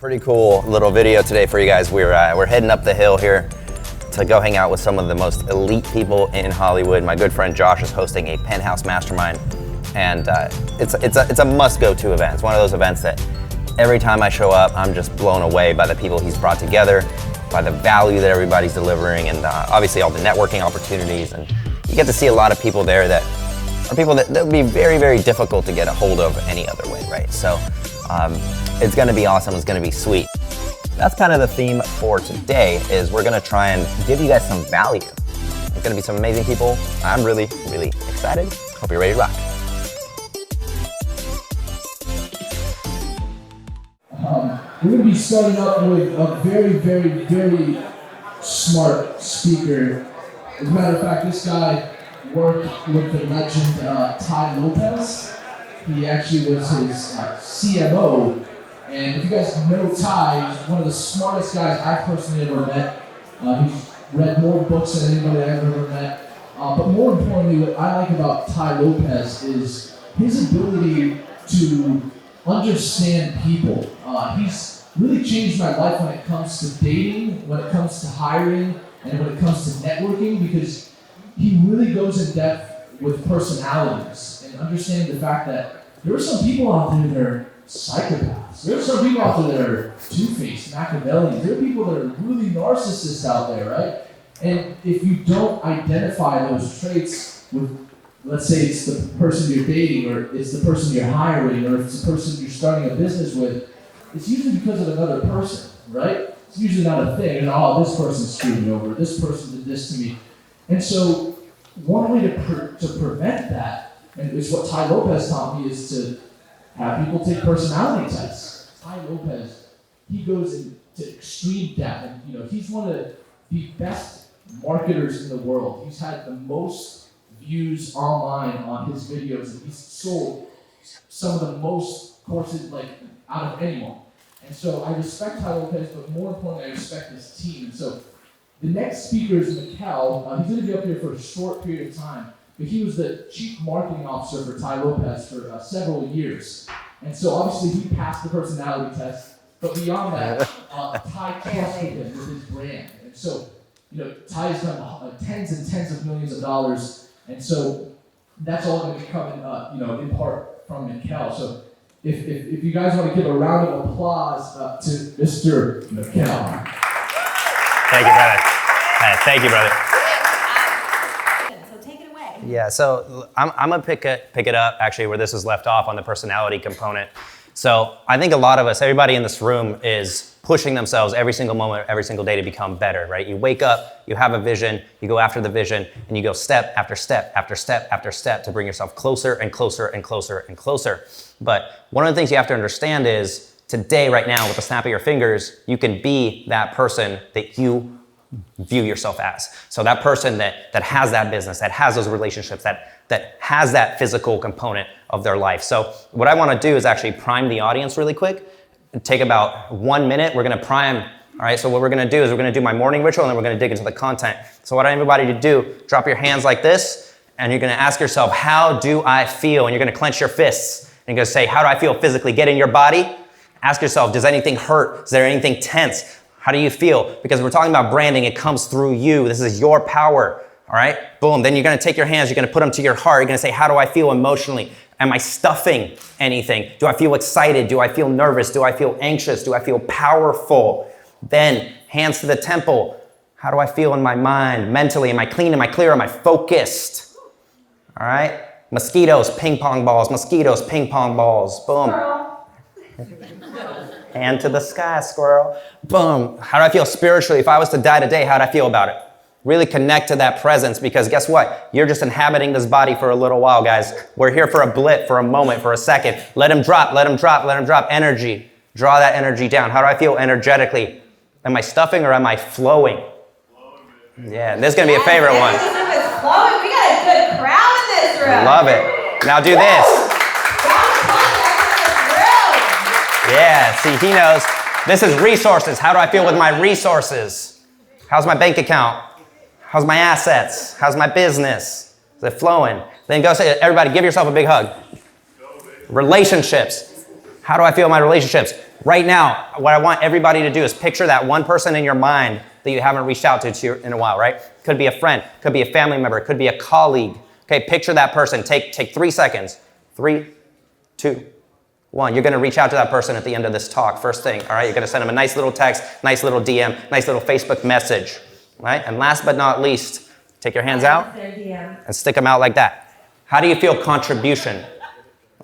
Pretty cool little video today for you guys. We're heading up the hill here to go hang out with some of the most elite people in Hollywood. My good friend Josh is hosting a Penthouse Mastermind, and it's a must-go-to event. It's one of those events that every time I show up, I'm just blown away by the people he's brought together, by the value that everybody's delivering, and obviously all the networking opportunities. And you get to see a lot of people there that are people that would be very, very difficult to get a hold of any other way, right? So it's gonna be awesome, it's gonna be sweet. That's kind of the theme for today, is we're gonna try and give you guys some value. There's gonna be some amazing people. I'm really, really excited. Hope you're ready to rock. We're going to be starting up with a very, very, very smart speaker. As a matter of fact, this guy worked with the legend Tai Lopez. He actually was his CMO. And if you guys know Tai, he's one of the smartest guys I've personally ever met. He's read more books than anybody I've ever met. But more importantly, what I like about Tai Lopez is his ability to understand people. He's really changed my life when it comes to dating, when it comes to hiring, and when it comes to networking, because he really goes in depth with personalities and understanding the fact that there are some people out there that are psychopaths. There are some people out there that are two-faced, Machiavellians. There are people that are really narcissists out there, right? And if you don't identify those traits with, let's say it's the person you're dating, or it's the person you're hiring, or if it's the person you're starting a business with, it's usually because of another person, right? It's usually not a thing. Oh, this person screwed me over. This person did this to me. And so one way to prevent that, and it's what Tai Lopez taught me, is to have people take personality tests. Tai Lopez, he goes into extreme depth, and he's one of the best marketers in the world. He's had the most views online on his videos, and he's sold some of the most courses out of anyone. And so I respect Tai Lopez, but more importantly, I respect his team. And so the next speaker is Mikkel. He's going to be up here for a short period of time, but he was the chief marketing officer for Tai Lopez for several years. And so obviously he passed the personality test, but beyond that, Tai trusted him with his brand. And so, Tai's done tens and tens of millions of dollars. And so that's all going to be coming, in part from Mikkel. So if you guys want to give a round of applause to Mr. Mikkel. Thank you, brother. Thank you, brother. So take it away. Yeah, so I'm gonna pick it up actually where this was left off on the personality component. So I think a lot of us, everybody in this room, is pushing themselves every single moment, every single day to become better, right? You wake up, you have a vision, you go after the vision, and you go step after step after step after step to bring yourself closer and closer and closer and closer. But one of the things you have to understand is today, right now, with the snap of your fingers, you can be that person that you view yourself as. So that person that has that business, that has those relationships, that has that physical component of their life. So what I want to do is actually prime the audience really quick. Take about 1 minute. We're going to prime. All right. So what we're going to do is we're going to do my morning ritual, and then we're going to dig into the content. So what I want everybody to do, drop your hands like this, and you're going to ask yourself, how do I feel? And you're going to clench your fists, and you're going to say, how do I feel physically? Get in your body. Ask yourself, does anything hurt? Is there anything tense? How do you feel? Because we're talking about branding. It comes through you. This is your power. All right. Boom. Then you're going to take your hands. You're going to put them to your heart. You're going to say, how do I feel emotionally? Am I stuffing anything? Do I feel excited? Do I feel nervous? Do I feel anxious? Do I feel powerful? Then hands to the temple. How do I feel in my mind? Mentally, am I clean? Am I clear? Am I focused? All right. Mosquitoes, ping pong balls. Mosquitoes, ping pong balls. Boom. Hand to the sky, squirrel. Boom. How do I feel spiritually? If I was to die today, how do I feel about it? Really connect to that presence, because guess what? You're just inhabiting this body for a little while, guys. We're here for a blip, for a moment, for a second. Let him drop, let him drop, let him drop. Energy. Draw that energy down. How do I feel energetically? Am I stuffing or am I flowing? Yeah, this is going to be a favorite one. Flowing. We got a good crowd in this room. Love it. Now do this. Yeah, see, he knows. This is resources. How do I feel with my resources? How's my bank account? How's my assets? How's my business? Is it flowing? Then go say, everybody, give yourself a big hug. Relationships. How do I feel in my relationships? right now, what I want everybody to do is picture that one person in your mind that you haven't reached out to in a while, right? Could be a friend, could be a family member, could be a colleague. Okay, picture that person. Take 3 seconds. 3, 2, 1. You're gonna reach out to that person at the end of this talk, first thing, all right? You're gonna send them a nice little text, nice little DM, nice little Facebook message, right? And last but not least, take your hands out and stick them out like that. How do you feel contribution,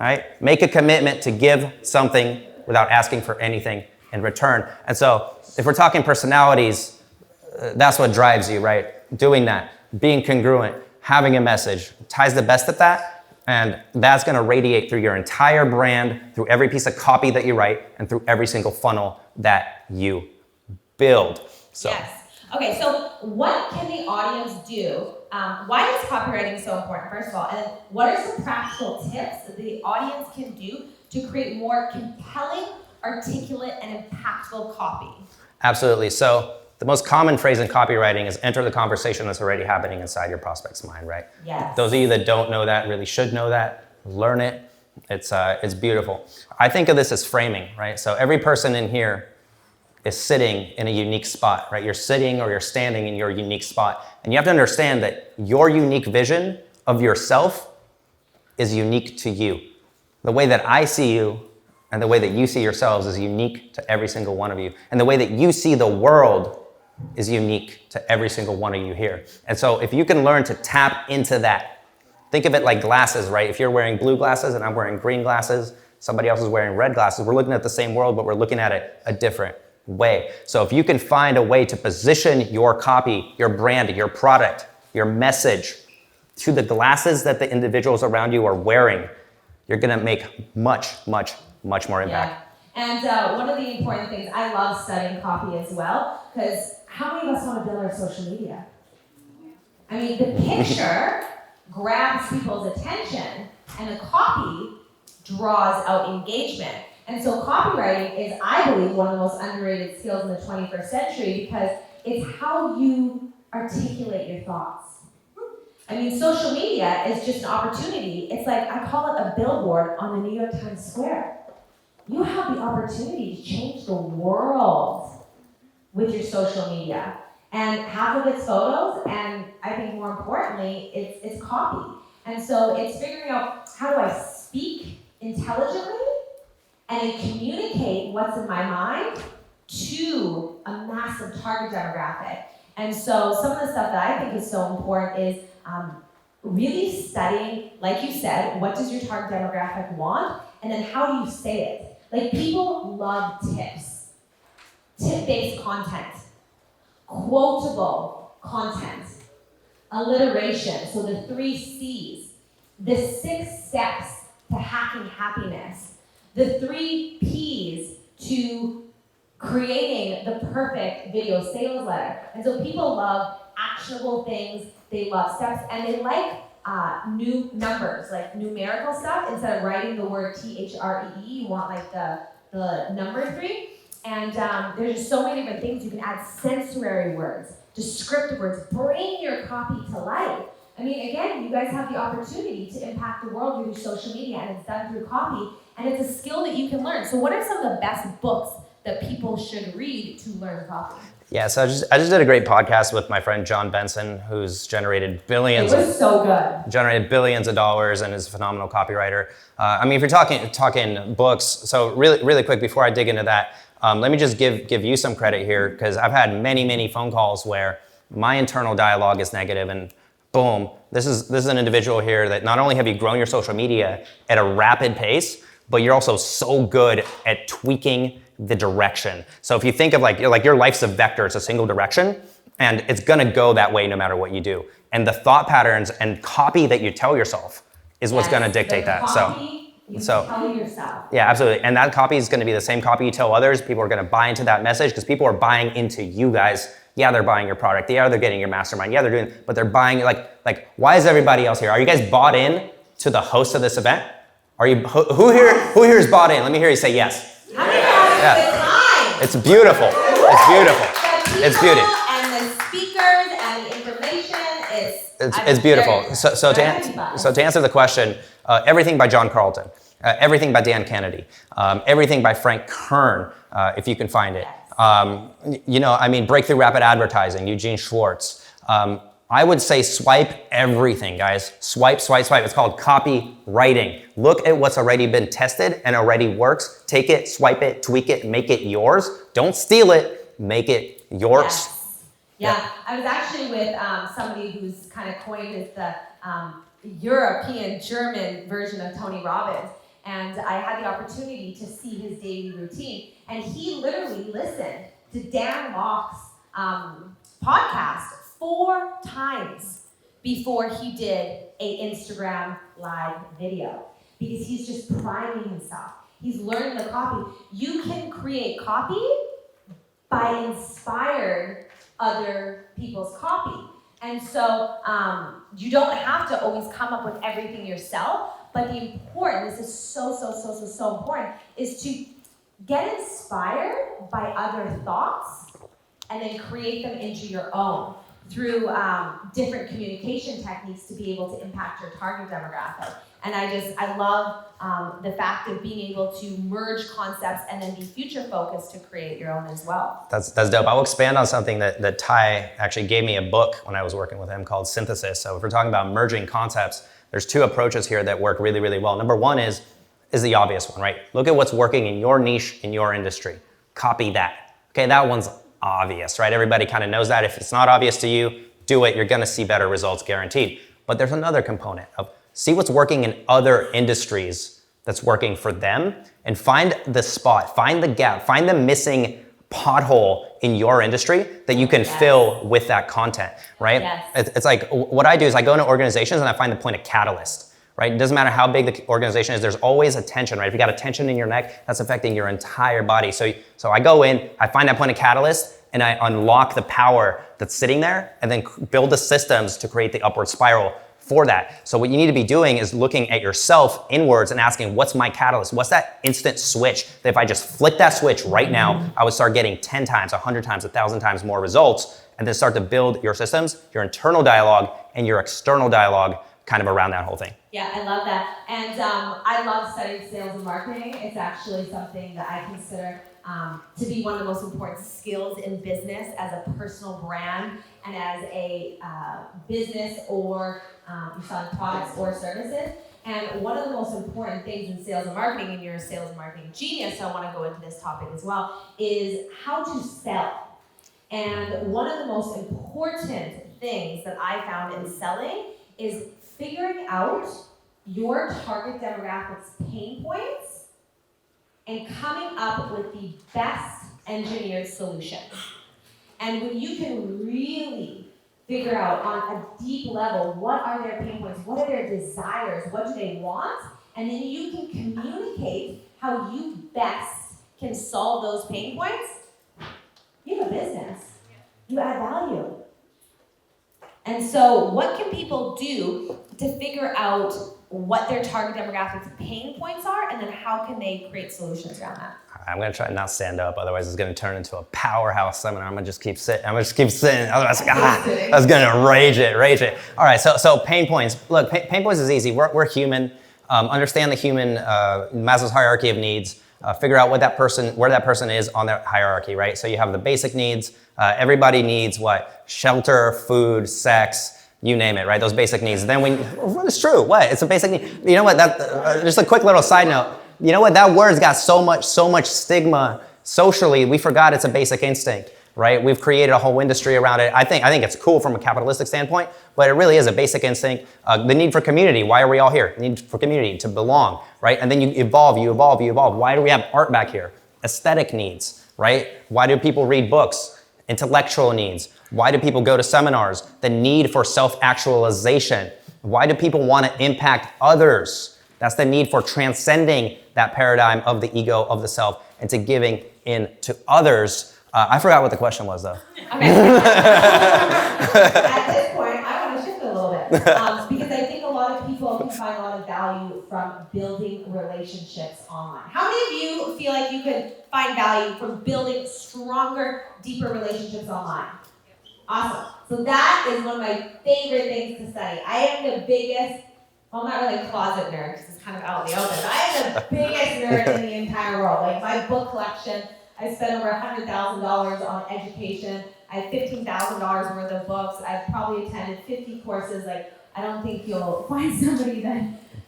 right? Make a commitment to give something without asking for anything in return. And so if we're talking personalities, that's what drives you, right? Doing that, being congruent, having a message. Ty's the best at that, and that's gonna radiate through your entire brand, through every piece of copy that you write, and through every single funnel that you build. So. Yes. Okay, so what can the audience do? Why is copywriting so important, first of all? And what are some practical tips that the audience can do to create more compelling, articulate, and impactful copy? Absolutely. So the most common phrase in copywriting is enter the conversation that's already happening inside your prospect's mind, right? Yes. Those of you that don't know that really should know that. Learn it. It's beautiful. I think of this as framing, right? So every person in here is sitting in a unique spot, right? You're sitting or you're standing in your unique spot. And you have to understand that your unique vision of yourself is unique to you. The way that I see you and the way that you see yourselves is unique to every single one of you. And the way that you see the world is unique to every single one of you here. And so if you can learn to tap into that, think of it like glasses, right? If you're wearing blue glasses and I'm wearing green glasses, somebody else is wearing red glasses, we're looking at the same world, but we're looking at it a different way. So if you can find a way to position your copy, your brand, your product, your message to the glasses that the individuals around you are wearing, you're gonna make much more impact. Yeah. And one of the important things, I love studying copy as well, because how many of us want to build our social media? I mean, the picture grabs people's attention and the copy draws out engagement. And so copywriting is, I believe, one of the most underrated skills in the 21st century because it's how you articulate your thoughts. I mean, social media is just an opportunity. It's like, I call it a billboard on the New York Times Square. You have the opportunity to change the world with your social media. And half of it's photos, and I think more importantly, it's copy. And so it's figuring out, how do I speak intelligently and then communicate what's in my mind to a massive target demographic. And so some of the stuff that I think is so important is really studying, like you said, what does your target demographic want, and then how do you say it? Like, people love tips, tip-based content, quotable content, alliteration, so the 3 C's, the 6 steps to hacking happiness, the 3 P's to creating the perfect video sales letter. And so people love actionable things, they love steps, and they like new numbers, like numerical stuff. Instead of writing the word THREE, you want like the number 3. And there's just so many different things. You can add sensory words, descriptive words, bring your copy to life. I mean, again, you guys have the opportunity to impact the world through social media, and it's done through copy, and it's a skill that you can learn. So what are some of the best books that people should read to learn copy? Yeah, so I just did a great podcast with my friend John Benson, who's generated billions. It was so good. Generated billions of dollars and is a phenomenal copywriter. I mean, if you're talking books, so really quick before I dig into that, let me just give you some credit here, because I've had many phone calls where my internal dialogue is negative, and boom, this is an individual here that not only have you grown your social media at a rapid pace, but you're also so good at tweaking the direction. So if you think of like your life's a vector, it's a single direction, and it's gonna go that way no matter what you do. And the thought patterns and copy that you tell yourself is what's gonna dictate that. So tell yourself. Yeah, absolutely. And that copy is gonna be the same copy you tell others. People are gonna buy into that message because people are buying into you guys. Yeah, they're buying your product. Yeah, they're getting your mastermind. Yeah, they're doing, but they're buying like why is everybody else here? Are you guys bought in to the host of this event? Are you who here is bought in? Let me hear you say yes. Yeah. It's beautiful. It's beautiful. It's beauty. And the speakers and the information is it's beautiful. So to answer the question, everything by John Carlton. Everything by Dan Kennedy. Everything by Frank Kern, if you can find it. Breakthrough Rapid Advertising, Eugene Schwartz. I would say swipe everything, guys. Swipe, swipe, swipe. It's called copywriting. Look at what's already been tested and already works. Take it, swipe it, tweak it, make it yours. Don't steal it, make it yours. Yes. Yeah, I was actually with somebody who's kind of coined as the European German version of Tony Robbins. And I had the opportunity to see his daily routine. And he literally listened to Dan Locke's podcast 4 times before he did a Instagram live video. Because he's just priming himself. He's learning the copy. You can create copy by inspiring other people's copy. And so you don't have to always come up with everything yourself, but the important, this is so important, is to get inspired by other thoughts and then create them into your own through different communication techniques to be able to impact your target demographic. And I love the fact of being able to merge concepts and then be future focused to create your own as well. That's dope. I will expand on something that Tai actually gave me a book when I was working with him called Synthesis. So if we're talking about merging concepts, there's 2 approaches here that work really, really well. Number 1 is the obvious one, right? Look at what's working in your niche, in your industry. Copy that. Okay, that one's obvious, right? Everybody kind of knows that. If it's not obvious to you, do it. You're gonna see better results guaranteed. But there's another component of see what's working in other industries that's working for them and find the spot, find the gap, find the missing pothole in your industry that you can fill with that content, right? Yes. It's like what I do is I go into organizations and I find the point of catalyst, right? It doesn't matter how big the organization is, there's always a tension, right? If you got a tension in your neck, that's affecting your entire body. So I go in, I find that point of catalyst, and I unlock the power that's sitting there and then build the systems to create the upward spiral for that. So what you need to be doing is looking at yourself inwards and asking, what's my catalyst? What's that instant switch that if I just flick that switch right now, I would start getting 10 times, 100 times, 1,000 times more results, and then start to build your systems, your internal dialogue and your external dialogue kind of around that whole thing. Yeah, I love that. And I love studying sales and marketing. It's actually something that I consider to be one of the most important skills in business as a personal brand and as a business or you're selling products or services. And one of the most important things in sales and marketing, and you're a sales and marketing genius, so I want to go into this topic as well, is how to sell. And one of the most important things that I found in selling is figuring out your target demographics' pain points and coming up with the best engineered solution. And when you can really figure out on a deep level what are their pain points, what are their desires, what do they want, and then you can communicate how you best can solve those pain points, you have a business. You add value. And so what can people do to figure out what their target demographics pain points are, and then how can they create solutions around that? I'm gonna try to not stand up, otherwise it's gonna turn into a powerhouse seminar. I'm gonna just keep sitting. Otherwise, I was gonna rage it. All right, so pain points. Look, pain points is easy. We're human. Understand the human Maslow's hierarchy of needs. Figure out where that person is on their hierarchy, right? So you have the basic needs. Everybody needs what? Shelter, food, sex. You name it, right? Those basic needs. Then it's true. What? It's a basic need. You know what? Just a quick little side note. You know what? That word's got so much stigma socially. We forgot it's a basic instinct, right? We've created a whole industry around it. I think it's cool from a capitalistic standpoint, but it really is a basic instinct. The need for community. Why are we all here? The need for community to belong, right? And then you evolve. Why do we have art back here? Aesthetic needs, right? Why do people read books? Intellectual needs. Why do people go to seminars? The need for self-actualization. Why do people want to impact others? That's the need for transcending that paradigm of the ego, of the self, and to giving in to others. I forgot what the question was, though. Okay. At this point, I want to shift a little bit because I think a lot of people can find a lot of value from building relationships online. How many of you feel like you can find value from building stronger, deeper relationships online? Awesome. So that is one of my favorite things to study. I am the biggest well, I'm not really a closet nerd because it's kind of out in the open, but I am the biggest nerd in the entire world. Like my book collection, I spent over $100,000 on education. I have $15,000 worth of books. I've probably attended 50 courses. Like, I don't think you'll find somebody that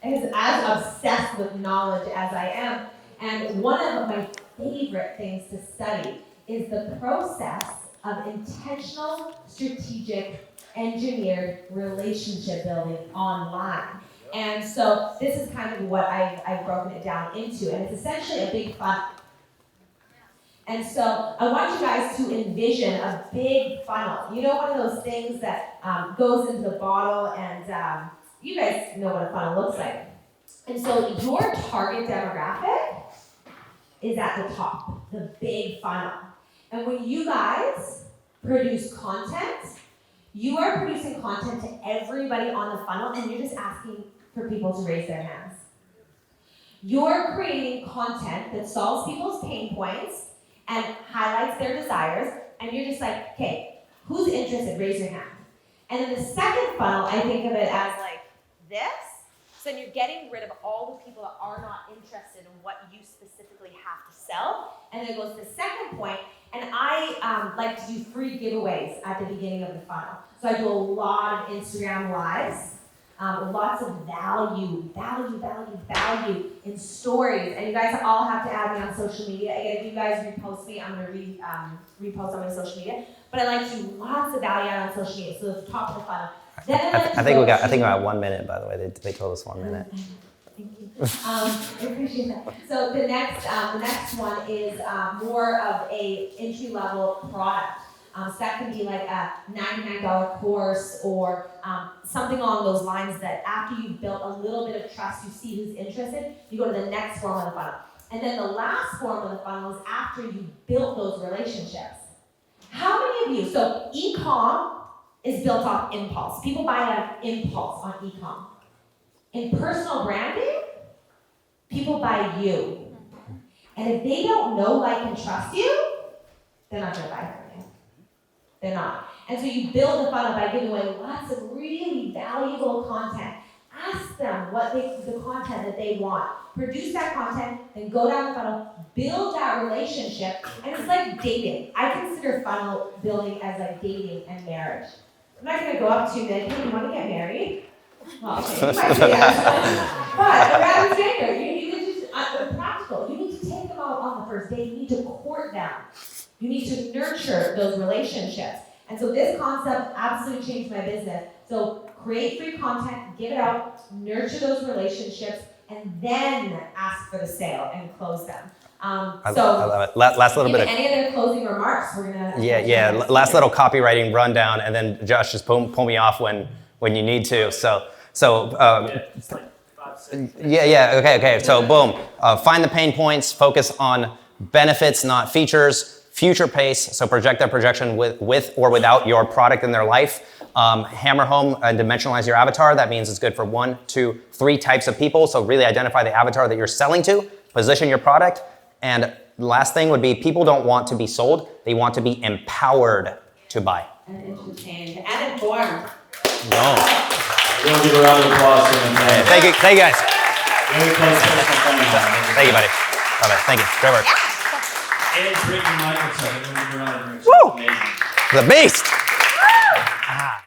is as obsessed with knowledge as I am. And one of my favorite things to study is the process of intentional, strategic, engineered relationship building online. And so this is kind of what I've broken it down into, and it's essentially a big funnel. And so I want you guys to envision a big funnel. You know, one of those things that goes into the bottle, and you guys know what a funnel looks like. And so your target demographic is at the top, the big funnel. And when you guys produce content, you are producing content to everybody on the funnel, and you're just asking for people to raise their hands. You're creating content that solves people's pain points and highlights their desires, and you're just like, okay, who's interested? Raise your hand. And then the second funnel, I think of it as like this. So then you're getting rid of all the people that are not interested in what you specifically have to sell. And then it goes to the second point, and I like to do free giveaways at the beginning of the funnel. So I do a lot of Instagram lives, lots of value in stories. And you guys all have to add me on social media. Again, if you guys repost me, I'm gonna repost on my social media. But I like to do lots of value add on social media. So it's the top of the funnel. I think we got 1 minute, by the way. They told us 1 minute. Thank you. I appreciate that. So the next one is more of a entry-level product. So that can be like a $99 course or something along those lines that after you've built a little bit of trust, you see who's interested, you go to the next form of the funnel. And then the last form of the funnel is after you've built those relationships. How many of you, so e-com is built off impulse. People buy on impulse on e-com. In personal branding, people buy you. And if they don't know, like, and trust you, they're not gonna buy from you. They're not. And so you build a funnel by giving away lots of really valuable content. Ask them what the content that they want. Produce that content, then go down the funnel, build that relationship, and it's like dating. I consider funnel building as like dating and marriage. I'm not gonna go up to you and be like, hey, you wanna get married? Well, okay, you might say yes. But around stranger, you need to just, practical. You need to take them out on the first date. You need to court them. You need to nurture those relationships. And so this concept absolutely changed my business. So create free content, give it out, nurture those relationships, and then ask for the sale and close them. I love it. Last little bit of any other closing remarks? We're gonna last little copywriting rundown, and then Josh just pull me off when you need to. It's like 5, 6. Okay. So boom, find the pain points, focus on benefits, not features. Future pace, so project that projection with or without your product in their life. Hammer home and dimensionalize your avatar. That means it's good for 1, 2, 3 types of people. So really identify the avatar that you're selling to, position your product. And the last thing would be people don't want to be sold. They want to be empowered to buy. And entertained and informed. No. We're going to give a round of applause to him. Thank you guys. Very close personal friend. Thank you, buddy. Bye-bye. Thank you. Great work. And drinking Microsoft. Everyone give a round of applause. Woo! Amazing. The beast.